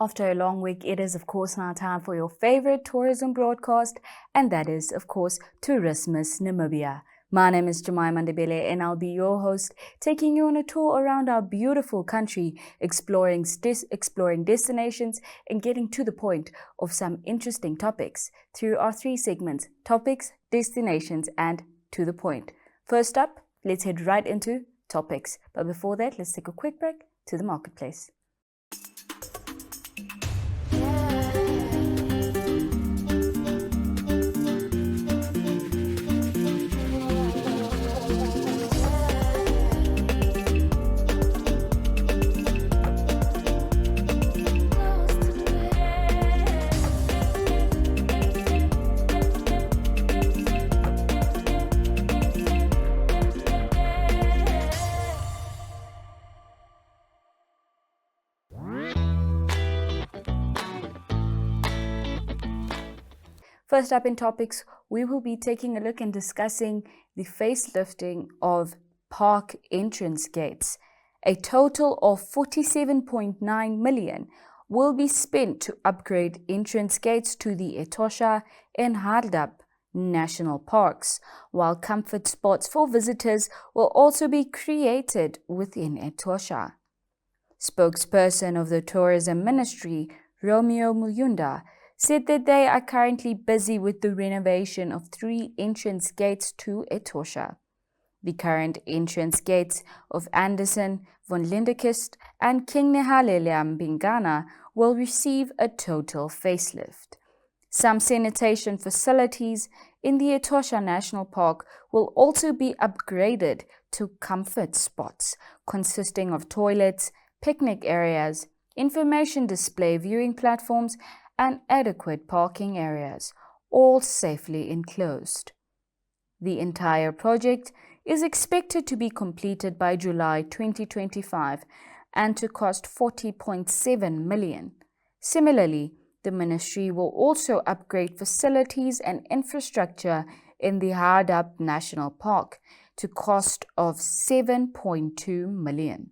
After a long week, it is of course now time for your favorite tourism broadcast, and that is of course Tourismus Namibia. My name is Jemima Ndebele and I'll be your host, taking you on a tour around our beautiful country, exploring destinations and getting to the point of some interesting topics through our three segments: topics, destinations, and to the point. First up, let's head right into topics. But before that, let's take a quick break to the marketplace. First up in topics, we will be taking a look and discussing the facelifting of park entrance gates. A total of 47.9 million will be spent to upgrade entrance gates to the Etosha and Hardap national parks, while comfort spots for visitors will also be created within Etosha. Spokesperson of the Tourism Ministry, Romeo Muyunda, said that they are currently busy with the renovation of 3 entrance gates to Etosha. The current entrance gates of Anderson, Von Lindekist, and King Nehalele Mbingana will receive a total facelift. Some sanitation facilities in the Etosha National Park will also be upgraded to comfort spots, consisting of toilets, picnic areas, information display viewing platforms, and adequate parking areas, all safely enclosed. The entire project is expected to be completed by July 2025 and to cost 40.7 million. Similarly, the ministry will also upgrade facilities and infrastructure in the Hardap National Park to cost of 7.2 million.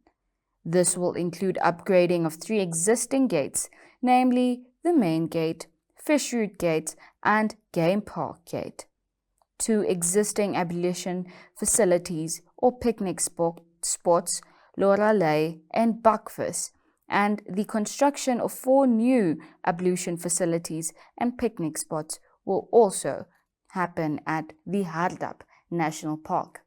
This will include upgrading of 3 existing gates, namely the main gate, fish route gate, and game park gate. 2 existing ablution facilities or picnic spots, Loralei and Bakvis, and the construction of 4 new ablution facilities and picnic spots will also happen at the Hardap National Park.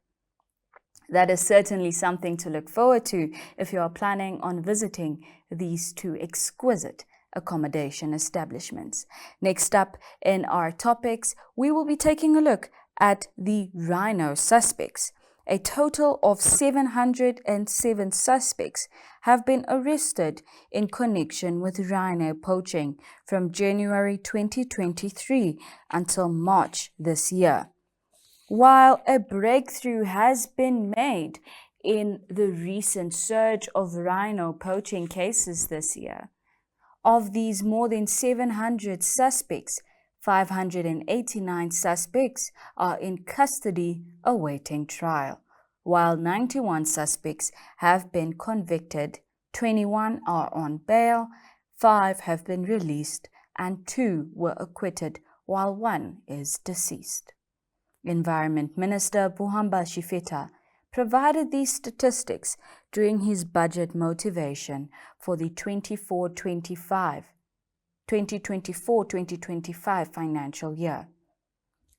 That is certainly something to look forward to if you are planning on visiting these 2 exquisite accommodation establishments. Next up in our topics, we will be taking a look at the rhino suspects. A total of 707 suspects have been arrested in connection with rhino poaching from January 2023 until March this year. While a breakthrough has been made in the recent surge of rhino poaching cases this year, of these more than 700 suspects, 589 suspects are in custody awaiting trial, while 91 suspects have been convicted, 21 are on bail, 5 have been released, and 2 were acquitted, while 1 is deceased. Environment Minister Buhamba Shifeta provided these statistics during his budget motivation for the 2024-2025 financial year.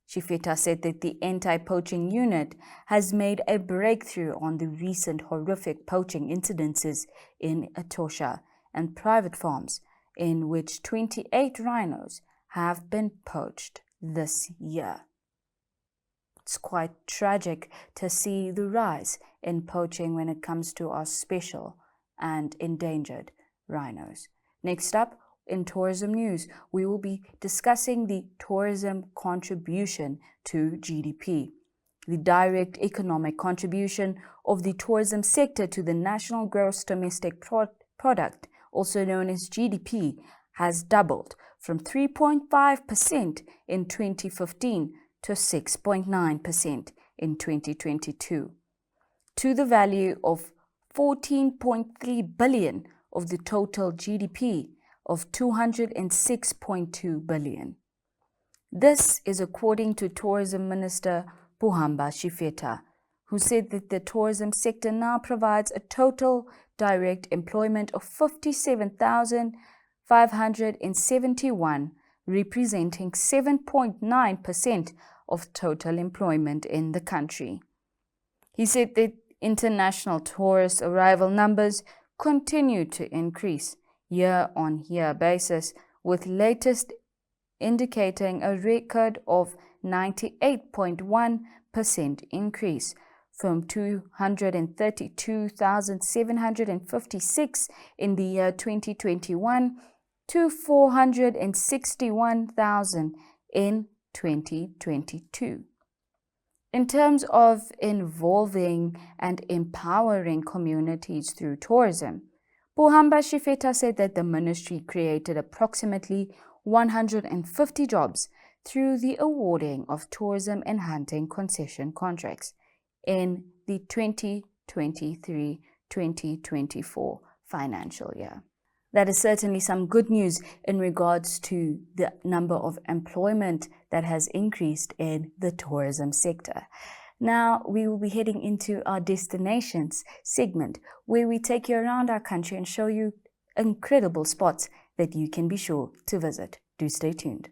Shifeta said that the anti-poaching unit has made a breakthrough on the recent horrific poaching incidences in Etosha and private farms, in which 28 rhinos have been poached this year. It's quite tragic to see the rise in poaching when it comes to our special and endangered rhinos. Next up, in tourism news, we will be discussing the tourism contribution to GDP. The direct economic contribution of the tourism sector to the national gross domestic product, also known as GDP, has doubled from 3.5% in 2015 to 6.9% in 2022, to the value of 14.3 billion of the total GDP of 206.2 billion. This is according to Tourism Minister Pohamba Shifeta, who said that the tourism sector now provides a total direct employment of 57,571, representing 7.9% of total employment in the country. He said that international tourist arrival numbers continue to increase year-on-year basis, with latest indicating a record of 98.1% increase from 232,756 in the year 2021 to 461,000 in 2022. In terms of involving and empowering communities through tourism, Pohamba Shifeta said that the ministry created approximately 150 jobs through the awarding of tourism and hunting concession contracts in the 2023-2024 financial year. That is certainly some good news in regards to the number of employment that has increased in the tourism sector. Now we will be heading into our destinations segment, where we take you around our country and show you incredible spots that you can be sure to visit. Do stay tuned.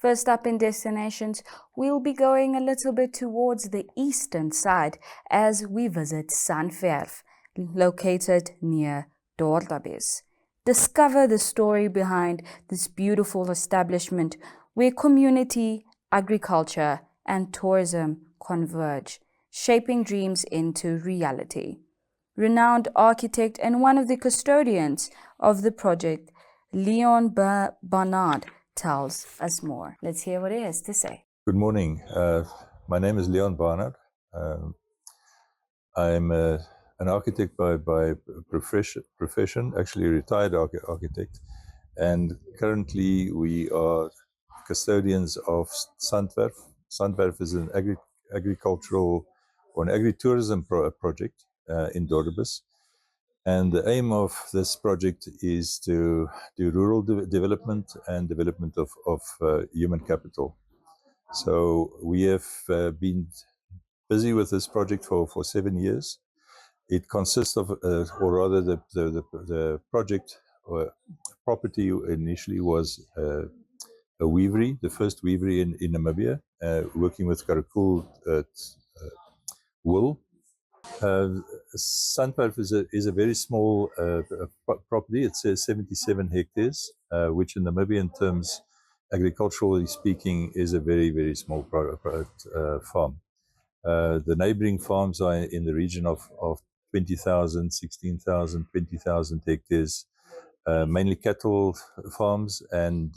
First up in destinations, we'll be going a little bit towards the eastern side as we visit Sandwerf, located near Dordabis. Discover the story behind this beautiful establishment where community, agriculture, and tourism converge, shaping dreams into reality. Renowned architect and one of the custodians of the project, Leon Barnard, tells us more. Let's hear what he has to say. Good morning. My name is Leon Barnard. I'm an architect by profession, actually a retired architect, and currently we are custodians of Sandwerf. Sandwerf is an agricultural or an agri-tourism project in Dordabis. And the aim of this project is to do rural development and development of human capital. So we have been busy with this project for 7 years. It consists of, or rather the project or property initially was a weavery, the first weavery in Namibia, working with karakul wool. Sandwerf is a very small property. It says 77 hectares, which in Namibian terms, agriculturally speaking, is a very, very small farm. The neighboring farms are in the region of 20,000, 16,000, 20,000 hectares, mainly cattle farms and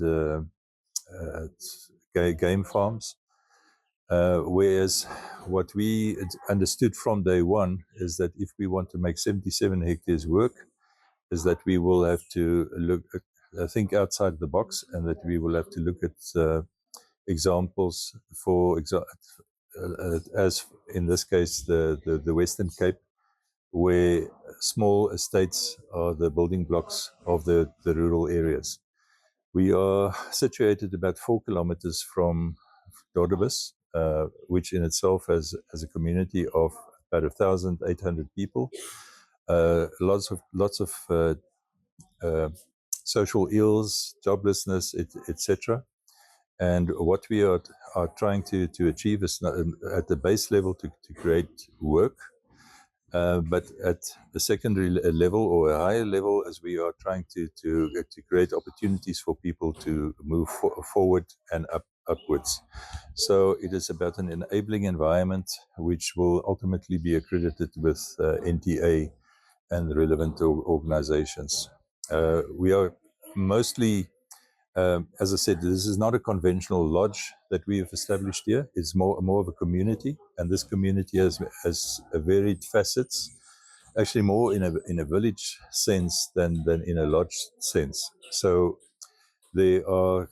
game farms. Whereas what we understood from day one is that if we want to make 77 hectares work, is that we will have to think outside the box, and that we will have to look at examples for as in this case the Western Cape, where small estates are the building blocks of the rural areas. We are situated about 4 kilometers from Dordabis, which in itself has a community of about 1,800 people. Lots of social ills, joblessness, etc. And what we are trying to achieve is not, at the base level to create work, but at the secondary level or a higher level, as we are trying to create opportunities for people to move forward and upwards. So it is about an enabling environment which will ultimately be accredited with NTA and relevant organizations. We are mostly, as I said, this is not a conventional lodge that we have established here. It's more of a community, and this community has a varied facets, actually more in a village sense than in a lodge sense. So there are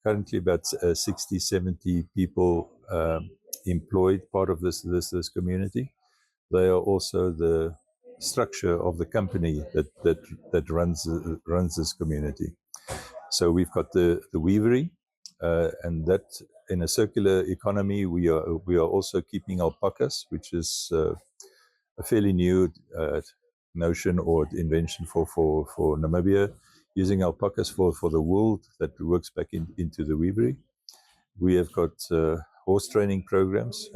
currently about 60, 70 people employed, part of this community. They are also the structure of the company that runs this community. So we've got the weavery, and that in a circular economy, we are also keeping alpacas, which is a fairly new notion or invention for Namibia, using alpacas for the wool that works back into the weavery. We have got horse training programs,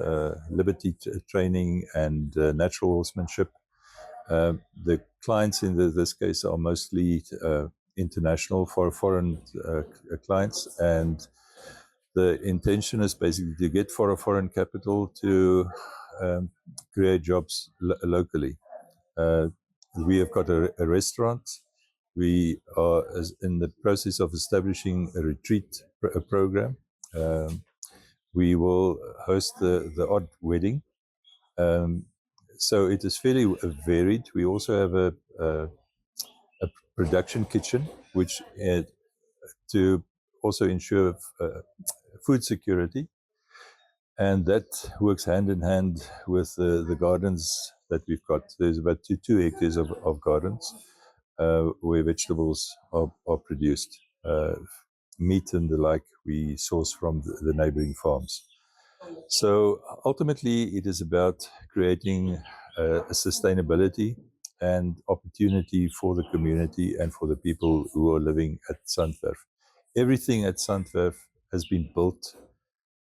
liberty training, and natural horsemanship. The clients in this case are mostly international foreign clients, and the intention is basically to get foreign capital to create jobs locally. We have got a restaurant. We are in the process of establishing a retreat program. We will host the odd wedding. So it is fairly varied. We also have a production kitchen, which to also ensure food security, and that works hand in hand with the gardens that we've got. There's about 2 hectares of gardens where vegetables are produced. Meat and the like we source from the neighboring farms. So ultimately, it is about creating a sustainability and opportunity for the community and for the people who are living at Sandwerf. Everything at Sandwerf has been built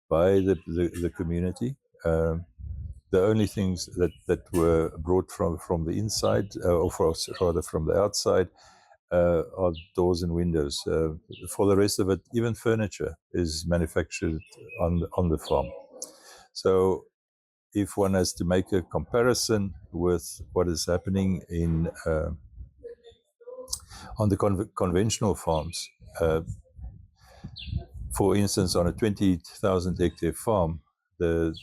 by the community. The only things that were brought from the inside, or rather from the outside, are doors and windows. For the rest of it, even furniture is manufactured on the farm. So if one has to make a comparison with what is happening on the conventional farms, for instance, on a 20,000 hectare farm, the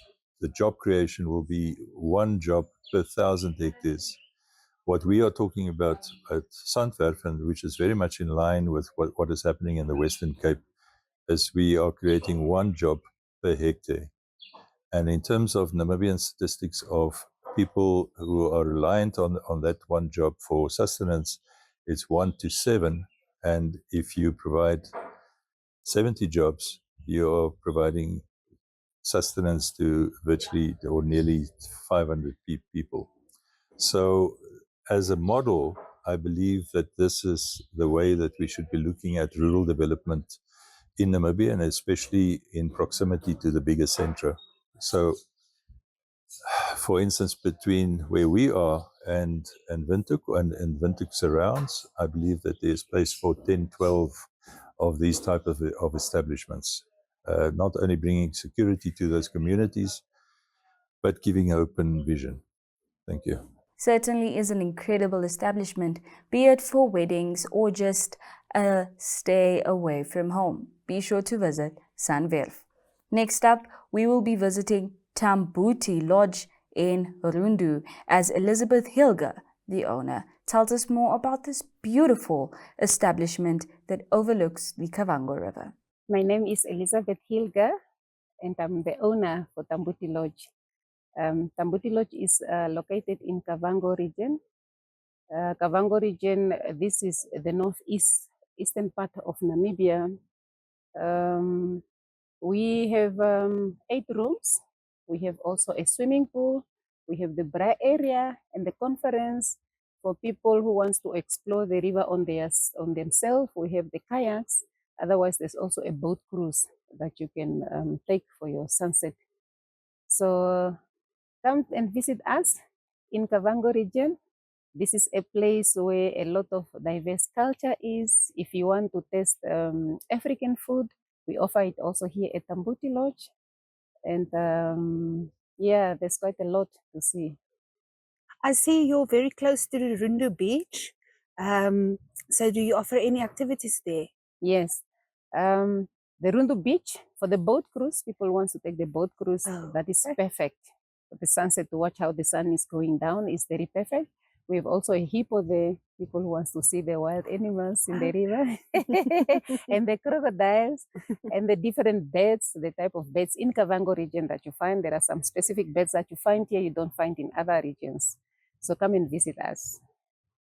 job creation will be 1 job per 1,000 hectares. What we are talking about at Sandwerf, and which is very much in line with what is happening in the Western Cape, is we are creating 1 job per hectare. And in terms of Namibian statistics of people who are reliant on that 1 job for sustenance, it's 1 to 7. And if you provide 70 jobs, you're providing sustenance to virtually or nearly 500 people. So as a model, I believe that this is the way that we should be looking at rural development in Namibia, and especially in proximity to the bigger centre. So, for instance, between where we are and Windhoek and Windhoek surrounds, I believe that there's place for 10, 12 of these type of establishments, not only bringing security to those communities, but giving open vision. Thank you. Certainly is an incredible establishment, be it for weddings or just a stay away from home. Be sure to visit Sandwerf. Next up, we will be visiting Tambuti Lodge in Rundu, as Elizabeth Hilger, the owner, tells us more about this beautiful establishment that overlooks the Kavango River. My name is Elizabeth Hilger, and I'm the owner for Tambuti Lodge. Tambuti Lodge is located in Kavango region. Kavango region, this is the northeastern part of Namibia. We have 8 rooms. We have also a swimming pool. We have the Bra area and the conference for people who wants to explore the river on themselves. We have the kayaks. Otherwise, there's also a boat cruise that you can take for your sunset. So come and visit us in Kavango region. This is a place where a lot of diverse culture is. If you want to taste African food, we offer it also here at Tambuti Lodge. And yeah, there's quite a lot to see. I see you're very close to the Rundu beach. So do you offer any activities there? Yes. The Rundu beach, for the boat cruise, people want to take the boat cruise. Oh, that is okay. perfect. For the sunset, to watch how the sun is going down is very perfect. We have also a hippo there, people who want to see the wild animals in the river, and the crocodiles, and the different birds, the type of birds in Kavango region that you find. There are some specific birds that you find here you don't find in other regions. So come and visit us.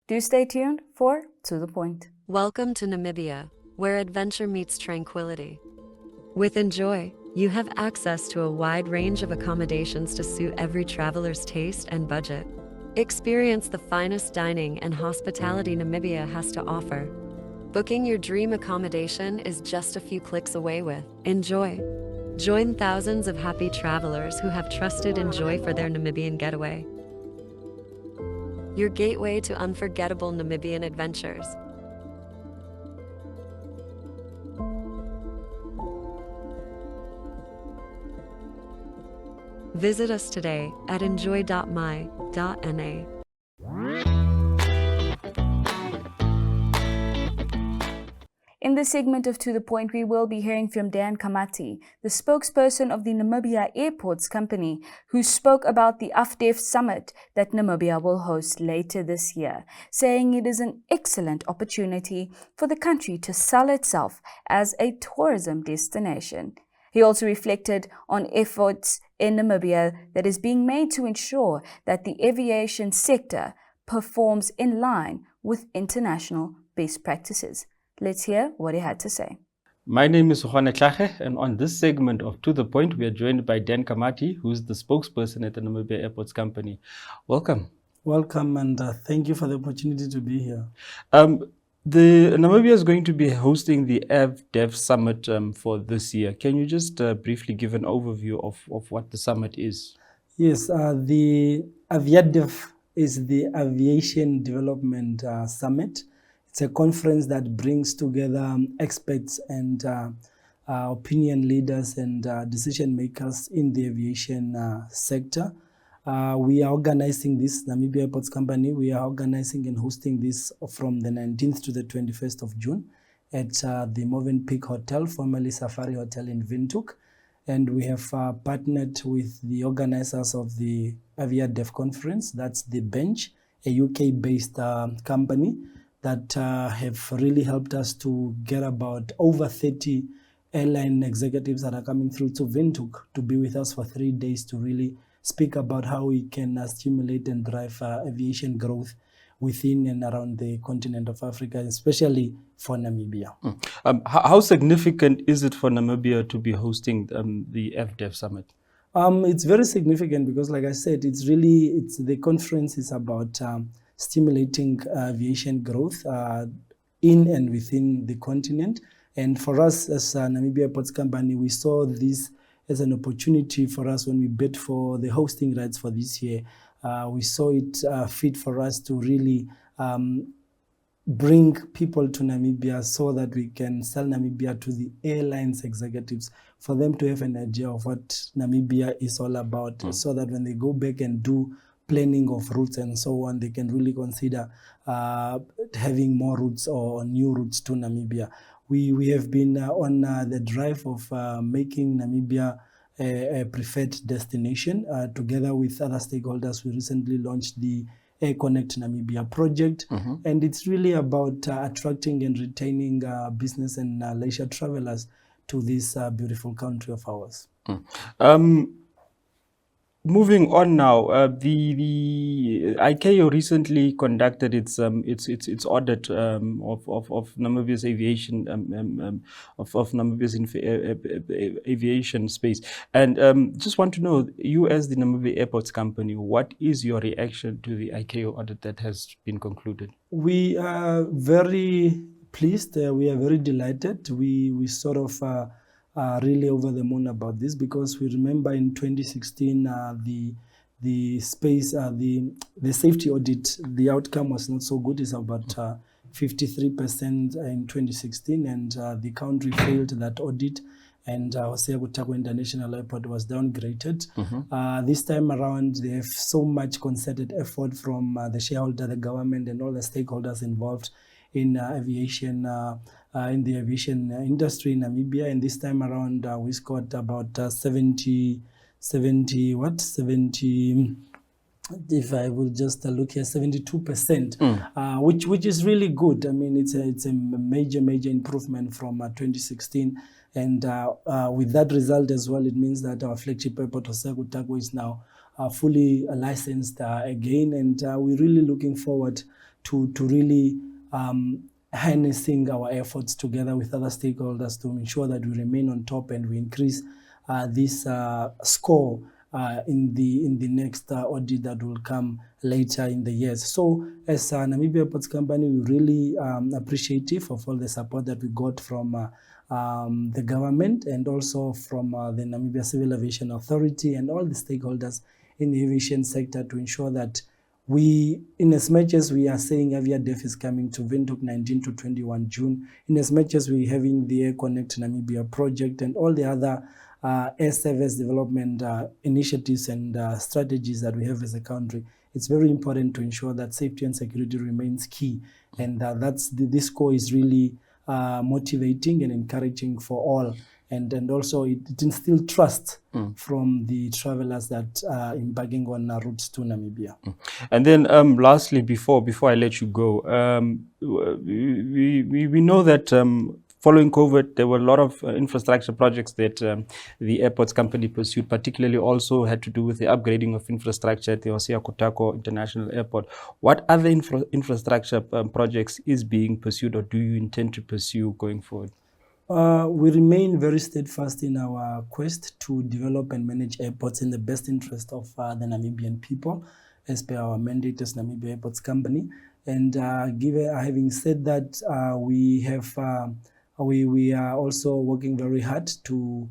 Do stay tuned for To The Point. Welcome to Namibia, where adventure meets tranquility. With Enjoy, you have access to a wide range of accommodations to suit every traveler's taste and budget. Experience the finest dining and hospitality Namibia has to offer. Booking your dream accommodation is just a few clicks away with Enjoy. Join thousands of happy travelers who have trusted Enjoy for their Namibian getaway. Your gateway to unforgettable Namibian adventures. Visit us today at enjoy.my.na. In this segment of To The Point, we will be hearing from Dan Kamati, the spokesperson of the Namibia Airports Company, who spoke about the AvDev Summit that Namibia will host later this year, saying it is an excellent opportunity for the country to sell itself as a tourism destination. He also reflected on efforts in Namibia that is being made to ensure that the aviation sector performs in line with international best practices. Let's hear what he had to say. My name is Juan Eklache, and on this segment of To The Point, we are joined by Dan Kamati, who's the spokesperson at the Namibia Airports Company. Welcome. Welcome, and thank you for the opportunity to be here. Namibia is going to be hosting the AvDev Summit for this year. Can you just briefly give an overview of what the summit is? Yes, the AvDev is the Aviation Development Summit. It's a conference that brings together experts and opinion leaders and decision makers in the aviation sector. We are organizing this, Namibia Airports Company, we are organizing and hosting this from the 19th to the 21st of June at the Movenpick Hotel, formerly Safari Hotel in Windhoek. And we have partnered with the organizers of the AvDev conference, that's The Bench, a UK-based company that have really helped us to get about over 30 airline executives that are coming through to Windhoek to be with us for 3 days to really speak about how we can stimulate and drive aviation growth within and around the continent of Africa, especially for Namibia. How significant is it for Namibia to be hosting the AvDev Summit? It's very significant because, like I said, the conference is about stimulating aviation growth in and within the continent. And for us as a Namibia Airports Company, we saw this as an opportunity for us when we bid for the hosting rights for this year. We saw it fit for us to really bring people to Namibia so that we can sell Namibia to the airlines executives, for them to have an idea of what Namibia is all about, so that when they go back and do planning of routes and so on, they can really consider having more routes or new routes to Namibia. We have been on the drive of making Namibia a preferred destination. Together with other stakeholders, we recently launched the Air Connect Namibia project, and it's really about attracting and retaining business and leisure travelers to this beautiful country of ours. moving on now, the ICAO recently conducted its audit of Namibia's aviation of Namibia's aviation space, and just want to know, you as the Namibia Airports company, what is your reaction to the ICAO audit that has been concluded? We are very pleased. We are very delighted. We sort of really over the moon about this, because we remember in 2016 the space the safety audit, the outcome was not so good. It's about 53% in 2016, and the country failed that audit, and Hosea Kutako International Airport was downgraded. This time around, they have so much concerted effort from the shareholder, the government, and all the stakeholders involved in aviation, in the aviation industry in Namibia. And this time around, we scored about 70, if I will just look here, 72%, which is really good. I mean, it's a major improvement from 2016. And with that result as well, it means that our flagship airport, Hosea Kutako, is now fully licensed again. And we're really looking forward to really harnessing our efforts together with other stakeholders to ensure that we remain on top and we increase this score in the next audit that will come later in the years. So as a Namibia Airports company, we're really appreciative of all the support that we got from the government, and also from the Namibia Civil Aviation Authority and all the stakeholders in the aviation sector, to ensure that we, in as much as we are saying AvDev is coming to Windhoek 19 to 21 June, in as much as we're having the Air Connect Namibia project and all the other air service development initiatives and strategies that we have as a country, it's very important to ensure that safety and security remains key. And this score is really motivating and encouraging for all. And also it instills trust from the travelers that are embarking on routes to Namibia. And then lastly, before I let you go, we know that following COVID, there were a lot of infrastructure projects that the airports company pursued, particularly also had to do with the upgrading of infrastructure at the Hosea Kutako International Airport. What other infrastructure projects is being pursued, or do you intend to pursue going forward? We remain very steadfast in our quest to develop and manage airports in the best interest of the Namibian people, as per our mandate as Namibia Airports Company. And having said that, we are also working very hard to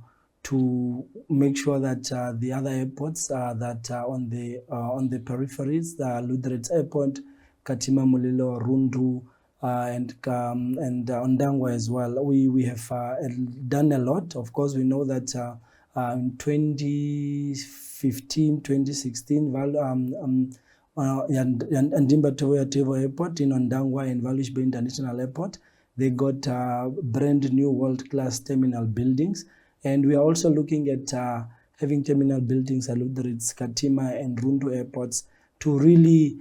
make sure that the other airports that are on the peripheries, the Luderitz Airport, Katima Mulilo, Rundu, and Ondangwa as well. We have done a lot. Of course, we know that in 2015, 2016, Ndimba Tevo Airport in Ondangwa and Valush Bay International Airport, they got brand new world-class terminal buildings. And we are also looking at having terminal buildings at Luderitz, Katima and Rundu airports to really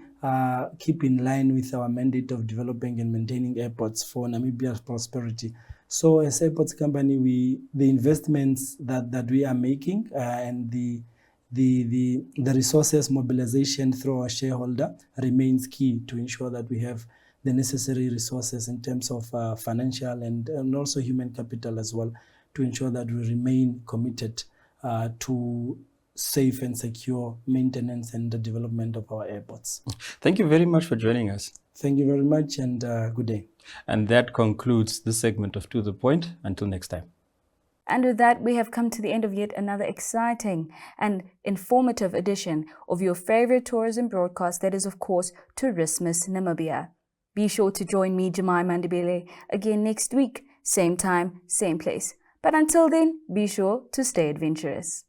keep in line with our mandate of developing and maintaining airports for Namibia's prosperity. So as airports company, the investments that we are making and the resources mobilization through our shareholder remains key to ensure that we have the necessary resources in terms of financial and also human capital as well, to ensure that we remain committed to safe and secure maintenance and the development of our airports. Thank you very much for joining us. Thank you very much, and good day. And that concludes this segment of To The Point. Until next time. And with that, we have come to the end of yet another exciting and informative edition of your favorite tourism broadcast, that is, of course, Tourismus Namibia. Be sure to join me, Jemima Ndebele, again next week, same time, same place. But until then, be sure to stay adventurous.